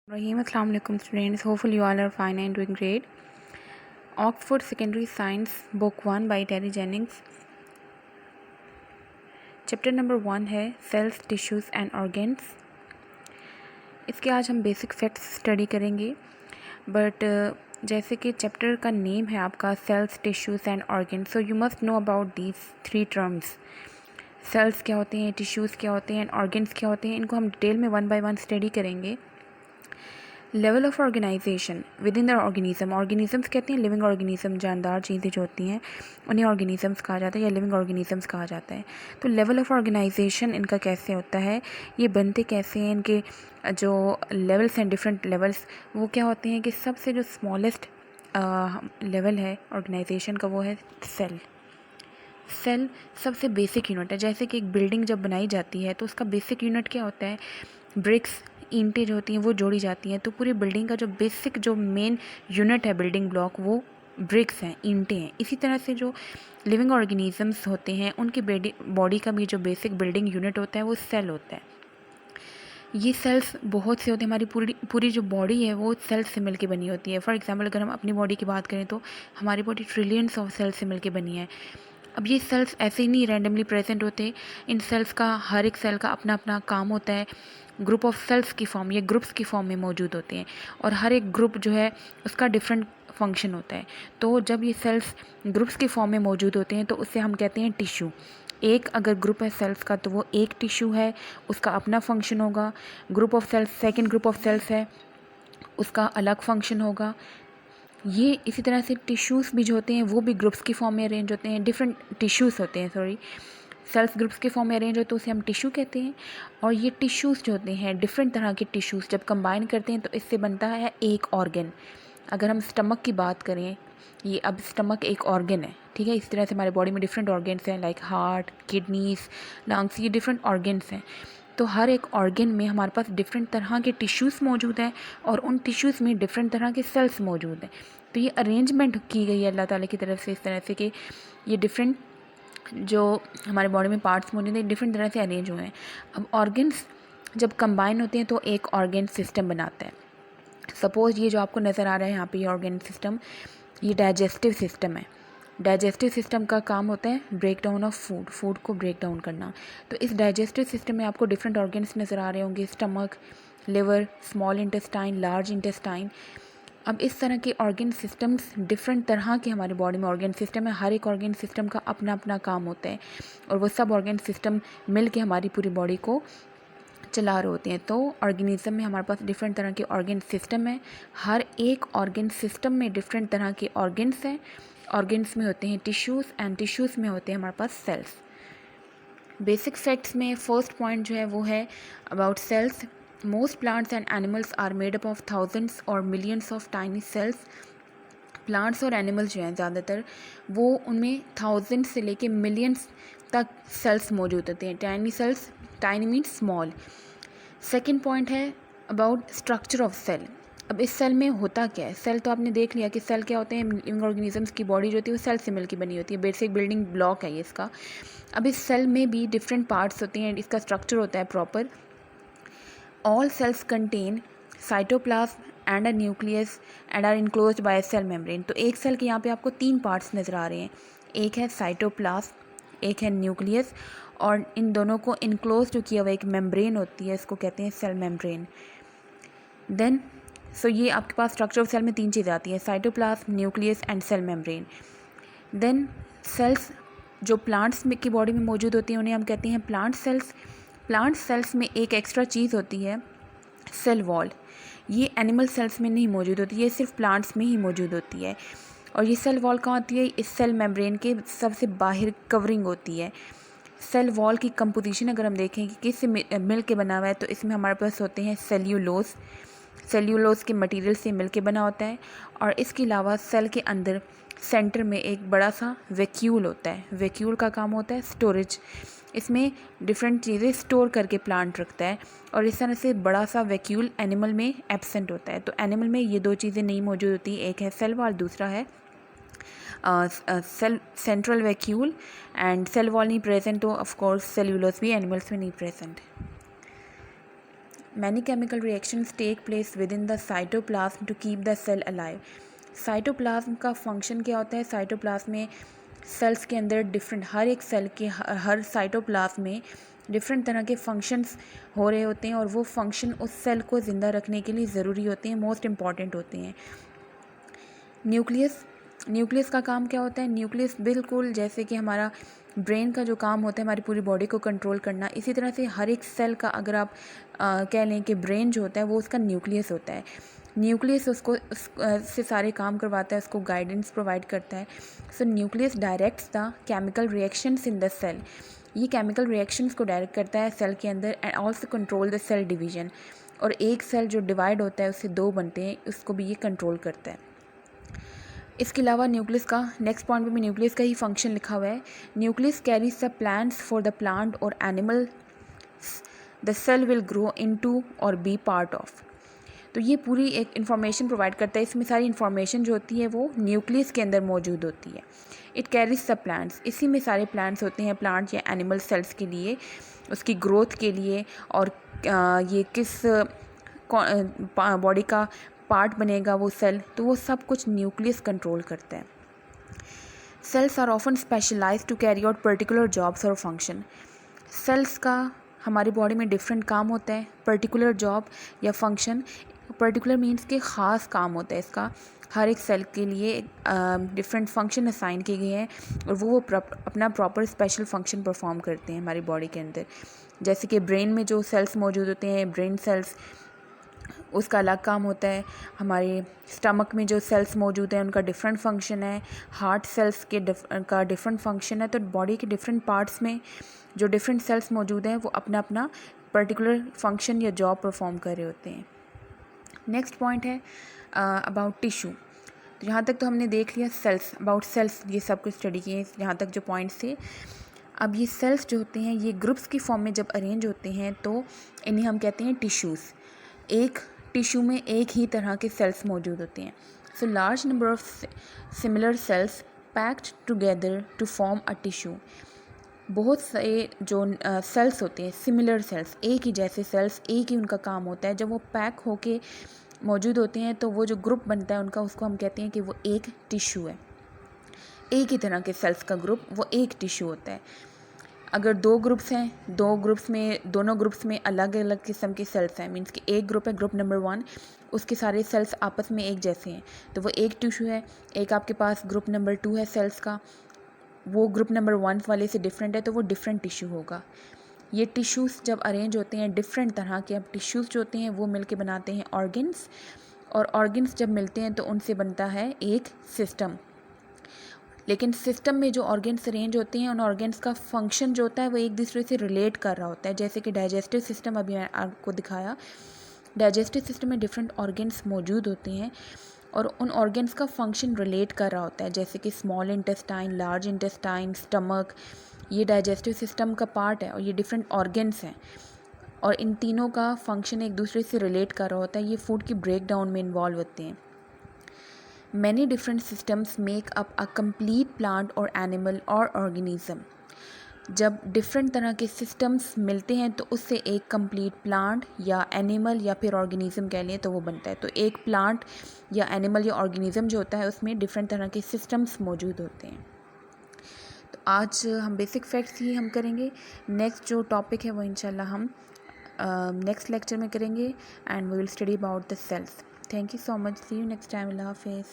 Rahim, Assalamu alaikum students. Hopefully you all are fine and doing great. Oxford Secondary Science Book 1 by Terry Jennings. Chapter number 1 है cells, tissues and organs. इसके आज हम basic facts study करेंगे. But जैसे कि chapter का name है आपका cells, tissues and organs, so you must know about these 3 terms. Cells क्या होते हैं, टिश्यूज़ क्या होते हैं एंड ऑर्गेन्स क्या होते हैं. इनको हम डिटेल में 1 बाय 1 स्टडी करेंगे. Level of organisation within the organism. Organisms कहते हैं लिविंग ऑर्गेनिज्म, जानदार चीज़ें जो होती हैं उन्हें ऑर्गेनिजम्स कहा जाता है या लिविंग ऑर्गेनिजम्स कहा जाता है. तो लेवल ऑफ ऑर्गेनाइजेशन इनका कैसे होता है, ये बनते कैसे हैं, इनके जो लेवल्स हैं, डिफरेंट लेवल्स, वो क्या होते हैं कि सबसे जो स्मॉलेस्ट लेवल है ऑर्गेनाइजेशन का वो है सेल. सेल सबसे बेसिक यूनिट है. जैसे कि एक बिल्डिंग जब बनाई जाती है तो उसका बेसिक यूनिट क्या होता है, ब्रिक्स, ईंटें जो होती हैं वो जोड़ी जाती हैं. तो पूरी बिल्डिंग का जो बेसिक जो मेन यूनिट है, बिल्डिंग ब्लॉक, वो ब्रिक्स हैं, ईंटें हैं. इसी तरह से जो लिविंग ऑर्गेनिजम्स होते हैं उनकी बॉडी का भी जो बेसिक बिल्डिंग यूनिट होता है वो सेल होता है. ये सेल्स बहुत से होते हैं. हमारी पूरी जो बॉडी है वो सेल्स से मिलके बनी होती है. फॉर एग्जांपल अगर हम अपनी बॉडी की बात करें तो हमारी बॉडी ट्रिलियंस ऑफ सेल्स से मिलके बनी है. अब ये सेल्स ऐसे ही नहीं रैंडमली प्रेजेंट होते. इन सेल्स का हर एक सेल का अपना अपना काम होता है. ग्रुप ऑफ सेल्स की फॉर्म या ग्रुप्स की फॉर्म में मौजूद होते हैं और हर एक ग्रुप जो है उसका डिफरेंट फंक्शन होता है. तो जब ये सेल्स ग्रुप्स की फॉर्म में मौजूद होते हैं तो उससे हम कहते हैं टिश्यू. एक अगर ग्रुप है सेल्स का तो वो एक टिश्यू है, उसका अपना फंक्शन होगा. Group of cells, second group of cells है, उसका अलग फंक्शन होगा. ये इसी तरह से टिश्यूज़ भी जो होते हैं वो भी ग्रुप्स की फॉर्म में अरेंज होते हैं. डिफरेंट टिश्यूज़ होते हैं, सॉरी, सेल्स ग्रुप्स के फॉर्म में अरेंज होते हैं, उसे हम टिश्यू कहते हैं. और ये टिश्यूज़ जो होते हैं, डिफरेंट तरह के टिश्यूज़ जब कंबाइन करते हैं तो इससे बनता है एक ऑर्गन. अगर हम स्टमक की बात करें, ये अब स्टमक एक ऑर्गन है, ठीक है. इस तरह से हमारे बॉडी में डिफरेंट ऑर्गन्स हैं, लाइक हार्ट, किडनीज, लंग्स, ये डिफरेंट ऑर्गन्स हैं. तो हर एक ऑर्गन में हमारे पास डिफरेंट तरह के टिश्यूज़ मौजूद हैं और उन टिश्यूज़ में डिफरेंट तरह के सेल्स मौजूद हैं. तो ये अरेंजमेंट की गई है अल्लाह ताला की तरफ से इस तरह से कि ये डिफरेंट जो हमारे बॉडी में पार्ट्स मौजूद हैं डिफरेंट तरह से अरेंज हुए हैं. अब ऑर्गन्स जब कंबाइन होते हैं तो एक ऑर्गन सिस्टम बनाता है. सपोज़ ये जो आपको नज़र आ रहा है यहाँ पे, ये ऑर्गन सिस्टम, ये डाइजेस्टिव सिस्टम है. डाइजेस्टिव सिस्टम का काम होता है ब्रेक डाउन ऑफ फूड को ब्रेक डाउन करना. तो इस डाइजेस्टिव सिस्टम में आपको डिफरेंट ऑर्गन्स नज़र आ रहे होंगे, stomach, liver, small intestine, large intestine. अब इस तरह के ऑर्गन सिस्टम्स, डिफरेंट तरह के हमारे बॉडी में ऑर्गन सिस्टम है. हर एक ऑर्गन सिस्टम का अपना अपना काम होता है और वो सब ऑर्गन सिस्टम मिल के हमारी पूरी बॉडी को चला रहे होते हैं. तो ऑर्गेनिज्म में हमारे पास डिफरेंट तरह के ऑर्गन सिस्टम है. हर एक ऑर्गन सिस्टम में डिफरेंट तरह के ऑर्गन्स हैं. ऑर्गन्स में होते हैं टिश्यूज़ एंड टिश्यूज़ में होते हैं हमारे पास सेल्स. बेसिक फैक्ट्स में फर्स्ट पॉइंट जो है वो है about cells. Most plants and animals are made up of thousands और millions of tiny cells. Plants और एनिमल्स जो हैं ज़्यादातर वो उनमें थाउजेंड से लेके मिलियंस तक सेल्स मौजूद होते हैं. Tiny cells, tiny means small. Second point है अबाउट स्ट्रक्चर ऑफ सेल. अब इस सेल में होता क्या है. सेल तो आपने देख लिया कि सेल क्या होते हैं. लिविंग ऑर्गेनिजम्स की बॉडी जो होती है वो सेल से मिलकर बनी होती है. बेसिक बिल्डिंग ब्लॉक है ये इसका. अब इस सेल में भी डिफरेंट पार्ट्स होते हैं, इसका स्ट्रक्चर होता है proper. All cells contain cytoplasm and a nucleus and are enclosed by cell membrane. तो एक सेल के यहाँ पे आपको 3 पार्ट्स नज़र आ रहे हैं. एक है साइटोप्लाज्म, एक है न्यूक्लियस, और इन दोनों को इनक्लोज जो किया हुआ एक मेम्ब्रेन होती है, इसको कहते हैं सेल मेम्ब्रेन. देन सो ये आपके पास स्ट्रक्चर ऑफ सेल में 3 चीज़ें आती हैं, cytoplasm, nucleus and cell membrane. Then cells जो प्लांट्स की बॉडी में मौजूद होती हैं उन्हें हम कहते हैं प्लांट सेल्स. प्लांट सेल्स में एक एक्स्ट्रा चीज़ होती है, सेल वॉल. ये एनिमल सेल्स में नहीं मौजूद होती, ये सिर्फ प्लांट्स में ही मौजूद होती है. और ये सेल वॉल कहाँ होती है, इस सेल मेम्ब्रेन के सबसे बाहर कवरिंग होती है. सेल वॉल की कंपोजिशन अगर हम देखें कि किससे मिल के बना हुआ है तो इसमें हमारे पास होते हैं सेल्यूलोज. सेल्यूलोज के मटेरियल से मिल के बना होता है. और इसके अलावा सेल के अंदर सेंटर में एक बड़ा सा वैक्यूल होता है. वैक्यूल का काम होता है स्टोरेज. इसमें डिफरेंट चीज़ें स्टोर करके प्लांट रखता है. और इस तरह से बड़ा सा वैक्यूल एनिमल में एब्सेंट होता है. तो एनिमल में ये 2 चीज़ें नहीं मौजूद होती. एक है सेल वॉल, दूसरा है cell central vacuole. And cell wall नहीं प्रेजेंट तो ऑफ कोर्स सेल्यूलोज भी एनिमल्स में नहीं present. Many chemical reactions take place within the cytoplasm to keep the cell alive. Cytoplasm का फंक्शन क्या होता है? साइटोप्लाज्म में सेल्स के अंदर डिफरेंट, हर एक सेल के हर साइटोप्लाज्म में डिफरेंट तरह के फंक्शंस हो रहे होते हैं और वो फंक्शन उस सेल को ज़िंदा रखने के लिए ज़रूरी होते हैं, मोस्ट इम्पॉर्टेंट होते हैं। न्यूक्लियस का काम क्या होता है? न्यूक्लियस बिल्कुल जैसे कि हमारा ब्रेन का जो काम होता है हमारी पूरी बॉडी को कंट्रोल करना, इसी तरह से हर एक सेल का अगर आप कह लें कि ब्रेन जो होता है वो उसका न्यूक्लियस होता है। न्यूक्लियस उसको से सारे काम करवाता है, उसको गाइडेंस प्रोवाइड करता है। So nucleus directs the chemical reactions in the cell. ये केमिकल रिएक्शंस को डायरेक्ट करता है सेल के अंदर and also control the cell division. और एक सेल जो डिवाइड होता है उससे दो बनते हैं, उसको भी ये कंट्रोल करता है। इसके अलावा न्यूक्लियस का नेक्स्ट पॉइंट में न्यूक्लियस का ही फंक्शन लिखा हुआ है। Nucleus carries the plants for the plant और animal the cell will grow into और बी पार्ट ऑफ। तो ये पूरी एक इन्फॉर्मेशन प्रोवाइड करता है। इसमें सारी इन्फॉर्मेशन जो होती है वो न्यूक्लियस के अंदर मौजूद होती है। इट कैरीज द प्लांट्स, इसी में सारे प्लांट्स होते हैं, प्लांट या एनिमल सेल्स के लिए, उसकी ग्रोथ के लिए, और ये किस बॉडी का पार्ट बनेगा वो सेल, तो वो सब कुछ न्यूक्लियस कंट्रोल करता है। Cells are often specialised to carry out particular jobs और फंक्शन। सेल्स का हमारी बॉडी में डिफरेंट काम होता है, पर्टिकुलर जॉब या फंक्शन। पर्टिकुलर मीन्स के ख़ास काम होता है इसका, हर एक सेल के लिए डिफरेंट फंक्शन असाइन किए गए हैं और वो अपना प्रॉपर स्पेशल फंक्शन परफॉर्म करते हैं हमारी बॉडी के अंदर। जैसे कि ब्रेन में जो सेल्स मौजूद होते हैं, ब्रेन सेल्स, उसका अलग काम होता है। हमारे स्टमक में जो सेल्स मौजूद हैं उनका डिफरेंट फंक्शन है। हार्ट सेल्स के का डिफरेंट फंक्शन है। तो बॉडी के डिफरेंट पार्ट्स में जो डिफरेंट सेल्स मौजूद हैं वो अपना अपना पर्टिकुलर फंक्शन या जॉब परफॉर्म कर रहे होते हैं। नेक्स्ट पॉइंट है अबाउट टिश्यू। तो यहाँ तक तो हमने देख लिया सेल्स, अबाउट सेल्स ये सब कुछ स्टडी किए यहाँ तक जो पॉइंट्स थे। अब ये सेल्स जो होते हैं ये ग्रुप्स की फॉर्म में जब अरेंज होते हैं तो इन्हें हम कहते हैं टिश्यूज़। एक टिश्यू में एक ही तरह के सेल्स मौजूद होते हैं। So large number of similar cells packed together to form a tissue. बहुत से जो सेल्स होते हैं, सिमिलर सेल्स, एक ही जैसे सेल्स, एक ही उनका काम होता है, जब वो पैक होके मौजूद होते हैं तो वो जो ग्रुप बनता है उनका, उसको हम कहते हैं कि वो एक टिश्यू है। एक ही तरह के सेल्स का ग्रुप वो एक टिश्यू होता है। अगर दो ग्रुप्स हैं, दोनों ग्रुप्स में अलग अलग किस्म के सेल्स हैं, मीन्स कि एक ग्रुप है, ग्रुप नंबर 1, उसके सारे सेल्स आपस में एक जैसे हैं, तो वो एक टिश्यू है। एक आपके पास ग्रुप नंबर 2 है सेल्स का, वो ग्रुप नंबर 1 वाले से डिफरेंट है, तो वो डिफरेंट टिश्यू होगा। ये टिश्यूज़ जब अरेंज होते हैं डिफरेंट तरह के, अब टिश्यूज़ जो होते हैं वो मिलके बनाते हैं ऑर्गन्स, और ऑर्गन्स जब मिलते हैं तो उनसे बनता है एक सिस्टम। लेकिन सिस्टम में जो ऑर्गन्स अरेंज होते हैं उन ऑर्गन्स का फंक्शन जो होता है वो एक दूसरे से रिलेट कर रहा होता है। जैसे कि डाइजेस्टिव सिस्टम अभी मैं आपको दिखाया, डाइजेस्टिव सिस्टम में डिफरेंट ऑर्गन्स मौजूद होते हैं और उन ऑर्गन्स का फंक्शन रिलेट कर रहा होता है। जैसे कि small intestine, large intestine, stomach, ये डाइजेस्टिव सिस्टम का पार्ट है और ये डिफरेंट ऑर्गन्स हैं और इन तीनों का फंक्शन एक दूसरे से रिलेट कर रहा होता है। ये फूड की ब्रेक डाउन में इन्वॉल्व होते हैं। Many different systems make up a complete plant और एनिमल और ऑर्गेनिज्म। जब डिफरेंट तरह के सिस्टम्स मिलते हैं तो उससे एक कंप्लीट प्लांट या एनिमल या फिर ऑर्गेनिज्म कह लें तो वो बनता है। तो एक प्लांट या एनिमल या ऑर्गेनिज्म जो होता है उसमें डिफरेंट तरह के सिस्टम्स मौजूद होते हैं। तो आज हम बेसिक फैक्ट्स ही हम करेंगे। नेक्स्ट जो टॉपिक है वो इंशाल्लाह हम नेक्स्ट लेक्चर में करेंगे and we will study about the cells. Thank you so much, see you next time, अल्लाह हाफिज़।